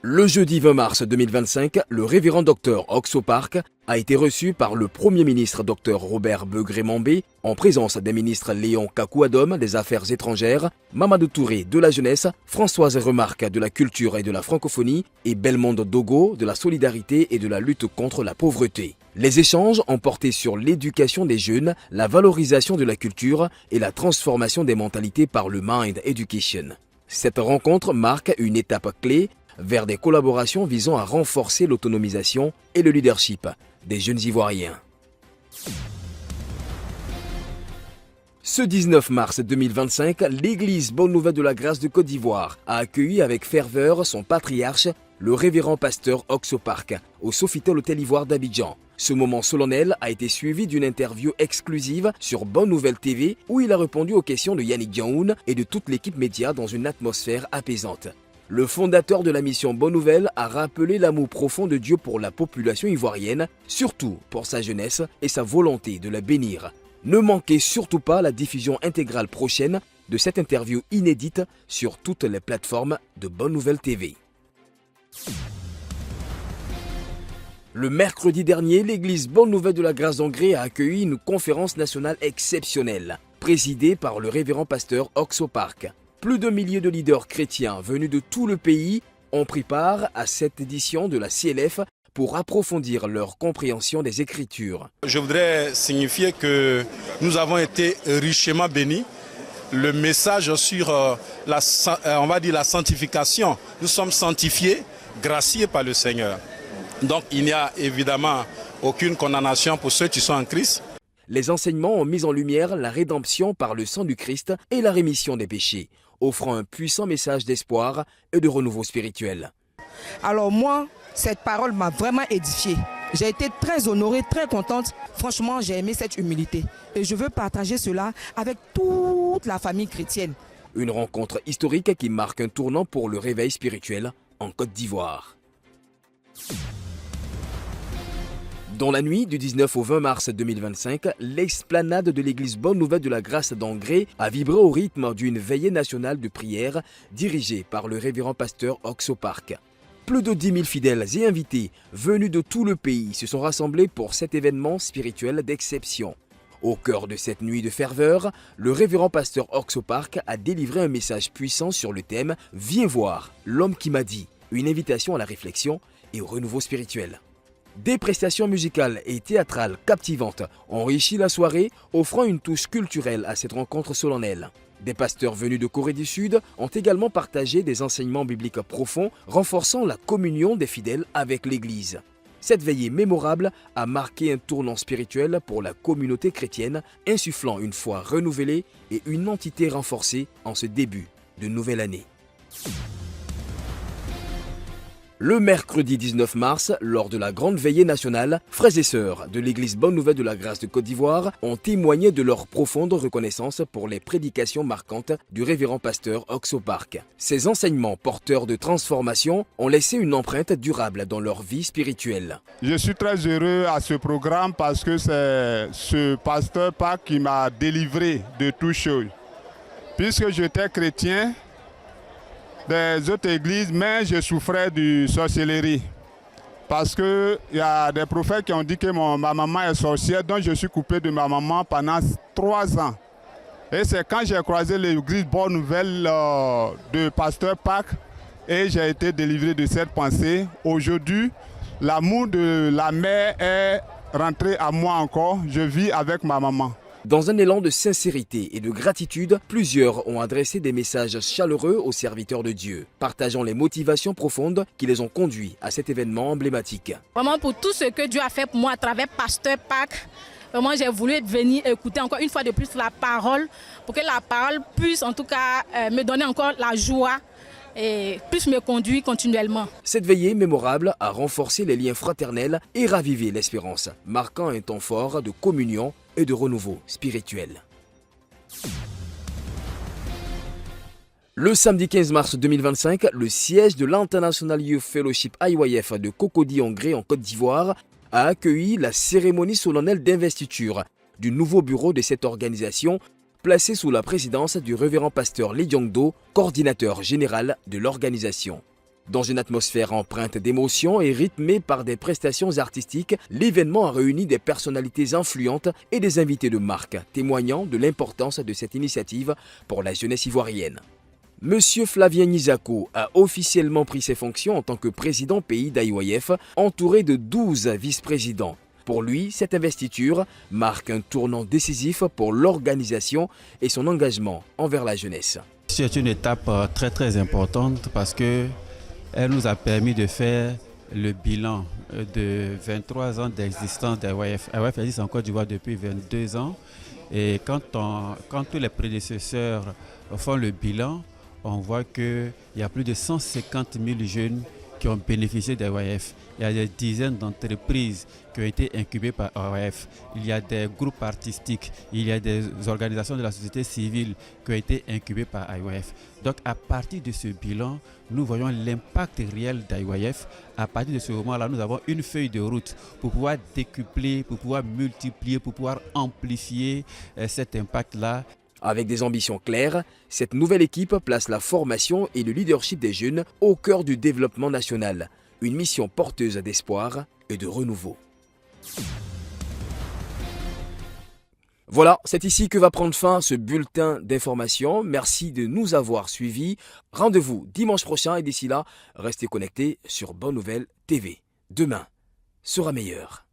Le jeudi 20 mars 2025, le révérend docteur Oxo Park a été reçu par le Premier ministre Dr Robert Begré-Mambé en présence des ministres Léon Kakou-Adom des Affaires étrangères, Mamadou Touré de la Jeunesse, Françoise Remarque de la Culture et de la Francophonie et Belmondo Dogo de la Solidarité et de la lutte contre la pauvreté. Les échanges ont porté sur l'éducation des jeunes, la valorisation de la culture et la transformation des mentalités par le Mind Education. Cette rencontre marque une étape clé vers des collaborations visant à renforcer l'autonomisation et le leadership des jeunes Ivoiriens. Ce 19 mars 2025, l'Église Bonne Nouvelle de la Grâce de Côte d'Ivoire a accueilli avec ferveur son patriarche, le révérend pasteur Oxo Park, au Sofitel Hôtel Ivoire d'Abidjan. Ce moment solennel a été suivi d'une interview exclusive sur Bonne Nouvelle TV où il a répondu aux questions de Yannick Diaoun et de toute l'équipe média dans une atmosphère apaisante. Le fondateur de la mission Bonne Nouvelle a rappelé l'amour profond de Dieu pour la population ivoirienne, surtout pour sa jeunesse et sa volonté de la bénir. Ne manquez surtout pas la diffusion intégrale prochaine de cette interview inédite sur toutes les plateformes de Bonne Nouvelle TV. Le mercredi dernier, l'église Bonne Nouvelle de la Grâce d'Angré a accueilli une conférence nationale exceptionnelle, présidée par le révérend pasteur Oxo Park. Plus de milliers de leaders chrétiens venus de tout le pays ont pris part à cette édition de la CLF pour approfondir leur compréhension des Écritures. Je voudrais signifier que nous avons été richement bénis. Le message sur la sanctification, nous sommes sanctifiés, graciés par le Seigneur. Donc il n'y a évidemment aucune condamnation pour ceux qui sont en Christ. Les enseignements ont mis en lumière la rédemption par le sang du Christ et la rémission des péchés, offrant un puissant message d'espoir et de renouveau spirituel. Alors moi, cette parole m'a vraiment édifiée. J'ai été très honorée, très contente. Franchement, j'ai aimé cette humilité. Et je veux partager cela avec toute la famille chrétienne. Une rencontre historique qui marque un tournant pour le réveil spirituel en Côte d'Ivoire. Dans la nuit du 19 au 20 mars 2025, l'esplanade de l'église Bonne Nouvelle de la Grâce d'Angré a vibré au rythme d'une veillée nationale de prière dirigée par le révérend pasteur Oxo Park. Plus de 10 000 fidèles et invités venus de tout le pays se sont rassemblés pour cet événement spirituel d'exception. Au cœur de cette nuit de ferveur, le révérend pasteur Oxo Park a délivré un message puissant sur le thème « Viens voir, l'homme qui m'a dit », une invitation à la réflexion et au renouveau spirituel. Des prestations musicales et théâtrales captivantes ont enrichi la soirée, offrant une touche culturelle à cette rencontre solennelle. Des pasteurs venus de Corée du Sud ont également partagé des enseignements bibliques profonds, renforçant la communion des fidèles avec l'Église. Cette veillée mémorable a marqué un tournant spirituel pour la communauté chrétienne, insufflant une foi renouvelée et une entité renforcée en ce début de nouvelle année. Le mercredi 19 mars, lors de la grande veillée nationale, frères et sœurs de l'église Bonne Nouvelle de la Grâce de Côte d'Ivoire ont témoigné de leur profonde reconnaissance pour les prédications marquantes du révérend pasteur Oxo Park. Ces enseignements porteurs de transformation ont laissé une empreinte durable dans leur vie spirituelle. Je suis très heureux à ce programme parce que c'est ce pasteur Park qui m'a délivré de toutes choses. Puisque j'étais chrétien, des autres églises, mais je souffrais de sorcellerie. Parce qu'il y a des prophètes qui ont dit que ma maman est sorcière, donc je suis coupé de ma maman pendant 3 ans. Et c'est quand j'ai croisé l'église Bonne Nouvelle de pasteur Park et j'ai été délivré de cette pensée. Aujourd'hui, l'amour de la mère est rentré à moi encore. Je vis avec ma maman. Dans un élan de sincérité et de gratitude, plusieurs ont adressé des messages chaleureux aux serviteurs de Dieu, partageant les motivations profondes qui les ont conduits à cet événement emblématique. Vraiment pour tout ce que Dieu a fait pour moi à travers Pasteur Park, vraiment j'ai voulu venir écouter encore une fois de plus la parole, pour que la parole puisse en tout cas me donner encore la joie et puisse me conduire continuellement. Cette veillée mémorable a renforcé les liens fraternels et ravivé l'espérance, marquant un temps fort de communion et de renouveau spirituel. Le samedi 15 mars 2025, le siège de l'International Youth Fellowship IYF de Cocody-Angré en Côte d'Ivoire a accueilli la cérémonie solennelle d'investiture du nouveau bureau de cette organisation placé sous la présidence du révérend pasteur Lee Jong-do, coordinateur général de l'organisation. Dans une atmosphère empreinte d'émotion et rythmée par des prestations artistiques, l'événement a réuni des personnalités influentes et des invités de marque, témoignant de l'importance de cette initiative pour la jeunesse ivoirienne. Monsieur Flavien Nizako a officiellement pris ses fonctions en tant que président pays d'IYF, entouré de 12 vice-présidents. Pour lui, cette investiture marque un tournant décisif pour l'organisation et son engagement envers la jeunesse. C'est une étape très importante parce qu'elle nous a permis de faire le bilan de 23 ans d'existence d'IYF. IYF existe en Côte d'Ivoire depuis 22 ans et quand tous les prédécesseurs font le bilan, on voit qu'il y a plus de 150 000 jeunes qui ont bénéficié d'IYF. Il y a des dizaines d'entreprises qui ont été incubées par IYF. Il y a des groupes artistiques, il y a des organisations de la société civile qui ont été incubées par IYF. Donc à partir de ce bilan, nous voyons l'impact réel d'IYF. À partir de ce moment-là, nous avons une feuille de route pour pouvoir décupler, pour pouvoir multiplier, pour pouvoir amplifier cet impact-là. Avec des ambitions claires, cette nouvelle équipe place la formation et le leadership des jeunes au cœur du développement national. Une mission porteuse d'espoir et de renouveau. Voilà, c'est ici que va prendre fin ce bulletin d'information. Merci de nous avoir suivis. Rendez-vous dimanche prochain et d'ici là, restez connectés sur Bonne Nouvelle TV. Demain sera meilleur.